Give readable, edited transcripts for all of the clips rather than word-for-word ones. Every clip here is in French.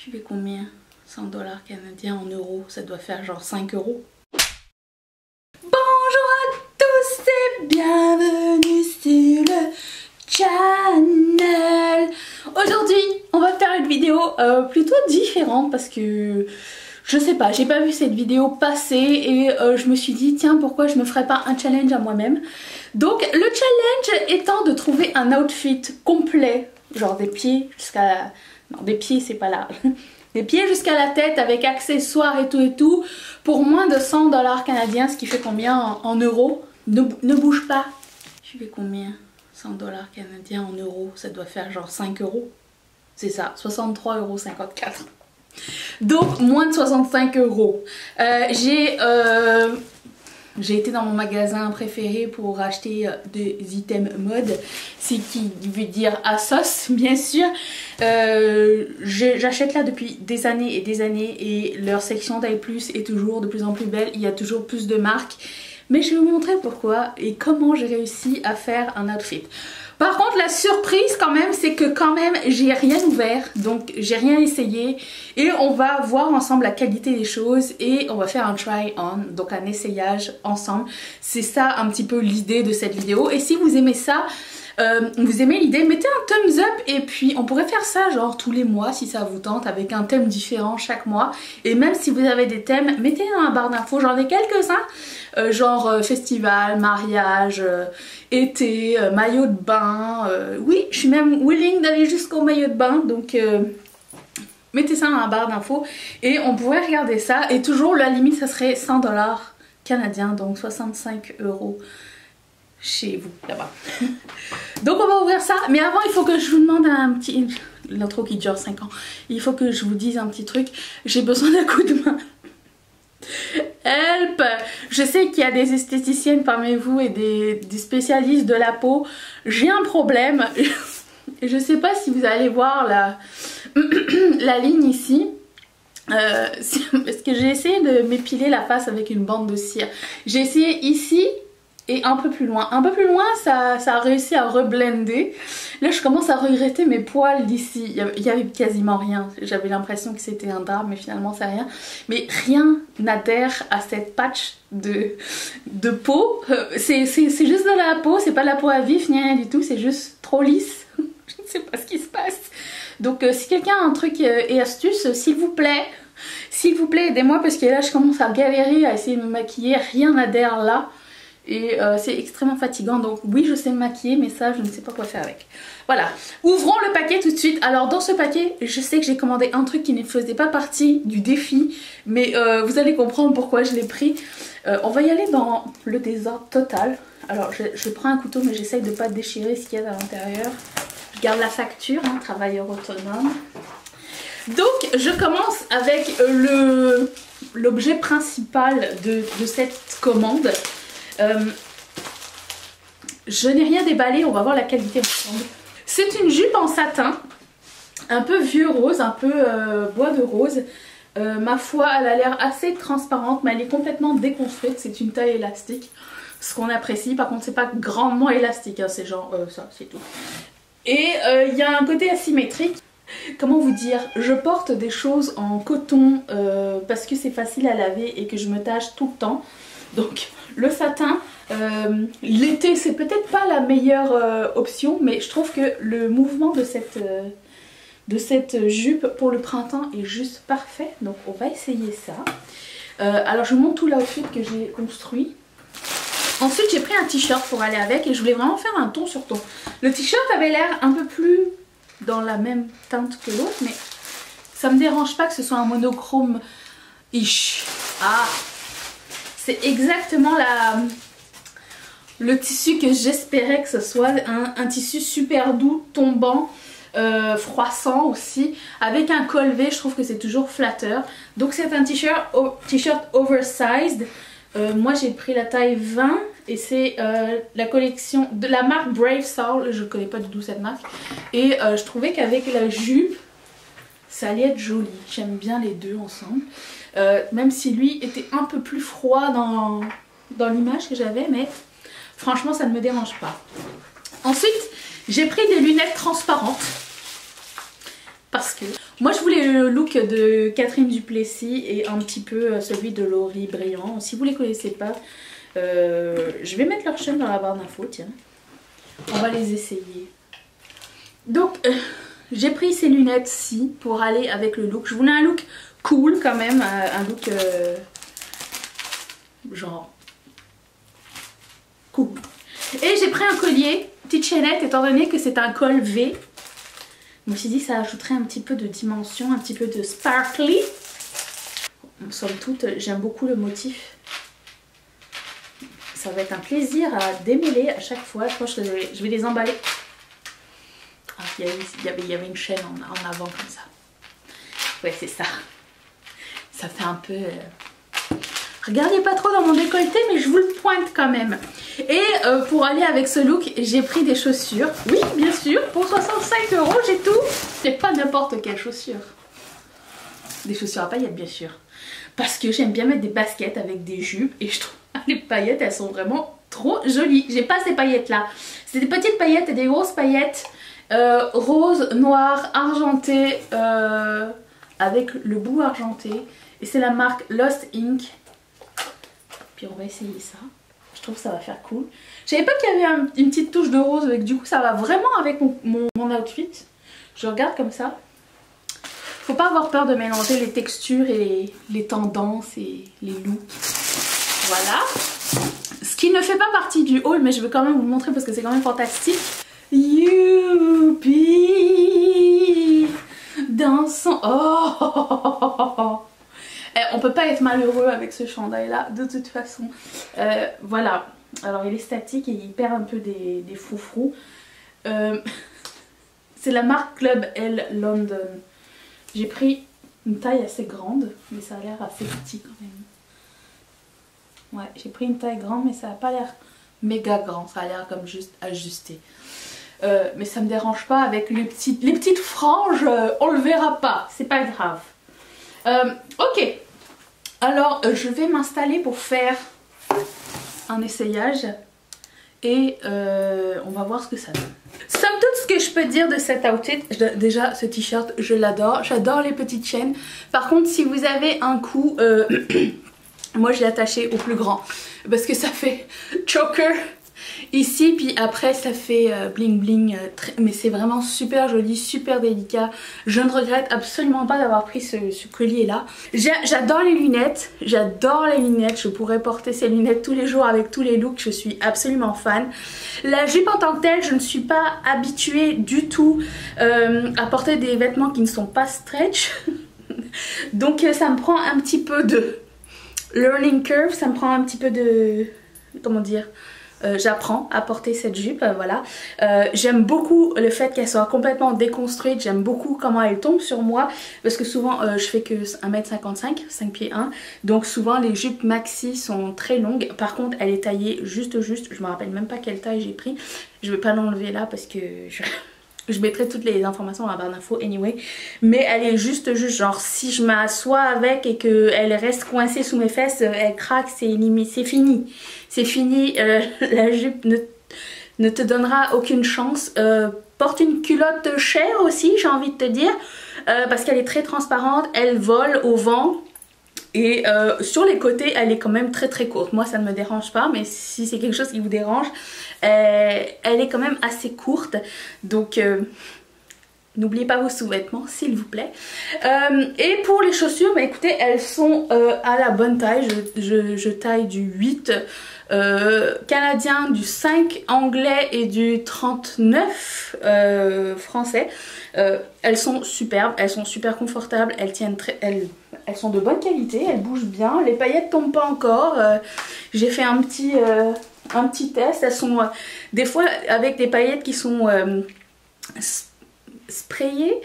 Tu fais combien? 100 $ canadiens en euros, ça doit faire genre 5 euros. Bonjour à tous et bienvenue sur le channel. Aujourd'hui, on va faire une vidéo plutôt différente parce que je sais pas, j'ai pas vu cette vidéo passer et je me suis dit tiens, pourquoi je me ferais pas un challenge à moi-même. Donc le challenge étant de trouver un outfit complet, genre des pieds jusqu'à... Non, des pieds c'est pas là. Des pieds jusqu'à la tête avec accessoires et tout, pour moins de 100 $ canadiens, ce qui fait combien en euros? Ne bouge pas. Tu fais combien? 100 $ canadiens en euros, ça doit faire genre 5 euros. C'est ça, 63,54 €. Donc moins de 65 €. J'ai été dans mon magasin préféré pour acheter des items mode, ce qui veut dire ASOS bien sûr. J'achète là depuis des années et leur section taille plus est toujours de plus en plus belle, il y a toujours plus de marques. Mais je vais vous montrer pourquoi et comment j'ai réussi à faire un outfit. Par contre la surprise quand même, c'est que quand même j'ai rien ouvert, donc j'ai rien essayé et on va voir ensemble la qualité des choses et on va faire un try on, donc un essayage ensemble. C'est ça un petit peu l'idée de cette vidéo et si vous aimez ça, vous aimez l'idée, mettez un thumbs up et puis on pourrait faire ça genre tous les mois si ça vous tente, avec un thème différent chaque mois. Et même si vous avez des thèmes, mettez dans la barre d'infos, j'en ai quelques-uns, genre festival, mariage, été, maillot de bain, oui je suis même willing d'aller jusqu'au maillot de bain, donc mettez ça dans la barre d'infos et on pourrait regarder ça. Et toujours la limite ça serait 100 $ canadiens, donc 65 € chez vous là-bas. Donc on va ouvrir ça, mais avant il faut que je vous demande un petit... L'intro qui dure 5 ans. Il faut que je vous dise un petit truc, j'ai besoin d'un coup de main. Help! Je sais qu'il y a des esthéticiennes parmi vous et des spécialistes de la peau. J'ai un problème. Je sais pas si vous allez voir la ligne ici. Parce que j'ai essayé de m'épiler la face avec une bande de cire. J'ai essayé ici et un peu plus loin. Un peu plus loin, ça a réussi à reblender. Là, je commence à regretter mes poils d'ici. Il y avait quasiment rien. J'avais l'impression que c'était un drap, mais finalement, c'est rien. Mais rien n'adhère à cette patch de peau. C'est juste de la peau. C'est pas de la peau à vif, ni rien du tout. C'est juste trop lisse. Je ne sais pas ce qui se passe. Donc, si quelqu'un a un truc et astuce, s'il vous plaît, aidez-moi. Parce que là, je commence à galérer à essayer de me maquiller. Rien n'adhère là. Et c'est extrêmement fatigant, donc oui je sais me maquiller mais ça je ne sais pas quoi faire avec. Voilà, ouvrons le paquet tout de suite. Alors dans ce paquet je sais que j'ai commandé un truc qui ne faisait pas partie du défi, mais vous allez comprendre pourquoi je l'ai pris. On va y aller dans le désordre total. Alors je prends un couteau mais j'essaye de ne pas déchirer ce qu'il y a à l'intérieur. Je garde la facture, hein, travailleur autonome. Donc je commence avec l'objet principal de cette commande. Je n'ai rien déballé, on va voir la qualité ensemble. C'est une jupe en satin, un peu vieux rose, un peu bois de rose. Ma foi, elle a l'air assez transparente, mais elle est complètement déconstruite. C'est une taille élastique, ce qu'on apprécie. Par contre, c'est pas grandement élastique, hein, c'est genre ça, c'est tout. Et il y a un côté asymétrique. Comment vous dire, je porte des choses en coton parce que c'est facile à laver et que je me tâche tout le temps. Donc le satin, l'été c'est peut-être pas la meilleure option, mais je trouve que le mouvement de cette jupe pour le printemps est juste parfait. Donc on va essayer ça. Alors je vous montre tout l'outfit que j'ai construit. Ensuite j'ai pris un t-shirt pour aller avec et je voulais vraiment faire un ton sur ton. Le t-shirt avait l'air un peu plus dans la même teinte que l'autre, mais ça me dérange pas que ce soit un monochrome-ish. Ah, c'est exactement le tissu que j'espérais que ce soit, un tissu super doux, tombant, froissant aussi, avec un col V, je trouve que c'est toujours flatteur. Donc c'est un t-shirt oversized. Moi j'ai pris la taille 20 et c'est la collection de la marque Brave Soul, je connais pas du tout cette marque. Et je trouvais qu'avec la jupe, ça allait être joli. J'aime bien les deux ensemble. Même si lui était un peu plus froid dans l'image que j'avais, mais franchement ça ne me dérange pas. Ensuite j'ai pris des lunettes transparentes parce que moi je voulais le look de Catherine Duplessis et un petit peu celui de Laurie Briand. Si vous les connaissez pas, je vais mettre leur chaîne dans la barre d'infos, tiens. On va les essayer. Donc j'ai pris ces lunettes-ci pour aller avec le look. Je voulais un look cool quand même, un look genre cool. Et j'ai pris un collier, petite chaînette, étant donné que c'est un col V. Je me suis dit que ça ajouterait un petit peu de dimension, un petit peu de sparkly. En somme toute, j'aime beaucoup le motif. Ça va être un plaisir à démêler à chaque fois. Je pense que je vais les emballer. Ah, il y avait une chaîne en avant comme ça. Ouais, c'est ça. Ça fait un peu... Regardez pas trop dans mon décolleté, mais je vous le pointe quand même. Et pour aller avec ce look, j'ai pris des chaussures. Oui, bien sûr, pour 65 €, j'ai tout. C'est pas n'importe quelle chaussure. Des chaussures à paillettes, bien sûr. Parce que j'aime bien mettre des baskets avec des jupes. Et je trouve les paillettes, elles sont vraiment trop jolies. J'ai pas ces paillettes là. C'est des petites paillettes et des grosses paillettes. Rose, noir, argenté. Avec le bout argenté. Et c'est la marque Lost Ink. Puis on va essayer ça. Je trouve que ça va faire cool. Je savais pas qu'il y avait une petite touche de rose, avec du coup ça va vraiment avec mon outfit. Je regarde comme ça. Faut pas avoir peur de mélanger les textures et les tendances et les looks. Voilà. Ce qui ne fait pas partie du haul, mais je veux quand même vous le montrer parce que c'est quand même fantastique. Youpi dans son... Oh on peut pas être malheureux avec ce chandail là de toute façon. Voilà, alors il est statique et il perd un peu des froufrous. C'est la marque Club L London. J'ai pris une taille assez grande, mais ça a l'air assez petit quand même. Ouais, j'ai pris une taille grande, mais ça n'a pas l'air méga grand, ça a l'air comme juste ajusté. Mais ça me dérange pas avec les petites franges, on le verra pas, c'est pas grave. Ok. Alors je vais m'installer pour faire un essayage et on va voir ce que ça donne. Somme toute, ce que je peux dire de cet outfit, déjà ce t-shirt je l'adore, j'adore les petites chaînes. Par contre si vous avez un coup, moi je l'ai attaché au plus grand parce que ça fait choker ici, puis après ça fait bling bling, mais c'est vraiment super joli, super délicat. Je ne regrette absolument pas d'avoir pris ce collier là. J'adore les lunettes, je pourrais porter ces lunettes tous les jours avec tous les looks, je suis absolument fan. La jupe en tant que telle, je ne suis pas habituée du tout à porter des vêtements qui ne sont pas stretch. Donc ça me prend un petit peu de learning curve, ça me prend un petit peu de... comment dire, j'apprends à porter cette jupe, voilà. J'aime beaucoup le fait qu'elle soit complètement déconstruite, j'aime beaucoup comment elle tombe sur moi, parce que souvent je fais que 1m55, 5 pieds 1, donc souvent les jupes maxi sont très longues. Par contre elle est taillée juste, je me rappelle même pas quelle taille j'ai pris, je vais pas l'enlever là parce que je mettrai toutes les informations dans la barre d'infos anyway. Mais elle est juste genre si je m'assois avec et qu'elle reste coincée sous mes fesses, elle craque, c'est limite, c'est fini. C'est fini, la jupe ne te donnera aucune chance. Porte une culotte chère aussi, j'ai envie de te dire. Parce qu'elle est très transparente, elle vole au vent. Et sur les côtés, elle est quand même très courte. Moi, ça ne me dérange pas, mais si c'est quelque chose qui vous dérange, elle est quand même assez courte. Donc, n'oubliez pas vos sous-vêtements, s'il vous plaît. Et pour les chaussures, bah, écoutez, elles sont à la bonne taille. Je taille du 8 canadien, du 5 anglais et du 39 français. Elles sont superbes, elles sont super confortables, elles tiennent elles sont de bonne qualité, elles bougent bien, les paillettes tombent pas encore. J'ai fait un petit test, elles sont des fois avec des paillettes qui sont sprayées,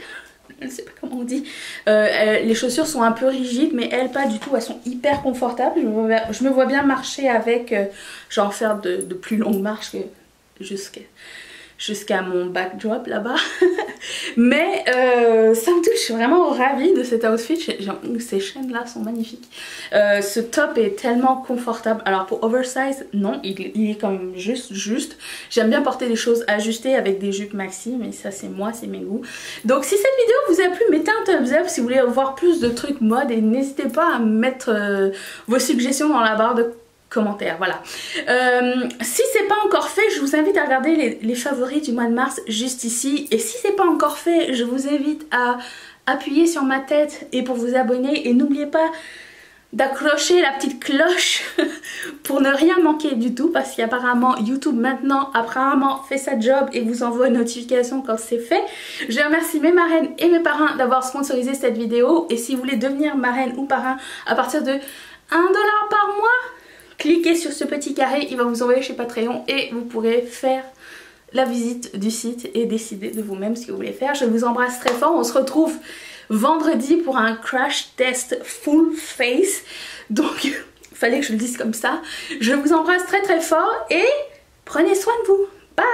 je ne sais pas comment on dit. Les chaussures sont un peu rigides, mais elles pas du tout, elles sont hyper confortables. Je me vois bien marcher avec, genre faire de plus longues marches que jusqu'à mon backdrop là-bas. Mais ça me touche, je suis vraiment ravie de cet outfit. Ces chaînes là sont magnifiques. Ce top est tellement confortable. Alors pour oversize, non, il est quand même juste. J'aime bien porter des choses ajustées avec des jupes maxi, mais ça c'est moi, c'est mes goûts. Donc si cette vidéo vous a plu, mettez un thumbs up si vous voulez voir plus de trucs mode et n'hésitez pas à mettre vos suggestions dans la barre de commentaires, voilà. Si c'est pas encore fait, je vous invite à regarder les favoris du mois de mars juste ici. Et si c'est pas encore fait, je vous invite à appuyer sur ma tête et pour vous abonner. Et n'oubliez pas d'accrocher la petite cloche pour ne rien manquer du tout, parce qu'apparemment YouTube maintenant fait sa job et vous envoie une notification quand c'est fait. Je remercie mes marraines et mes parrains d'avoir sponsorisé cette vidéo. Et si vous voulez devenir marraine ou parrain à partir de 1$ par mois, cliquez sur ce petit carré, il va vous envoyer chez Patreon et vous pourrez faire la visite du site et décider de vous-même ce que vous voulez faire. Je vous embrasse très fort, on se retrouve vendredi pour un crash test full face. Donc, il fallait que je le dise comme ça. Je vous embrasse très très fort et prenez soin de vous. Bye!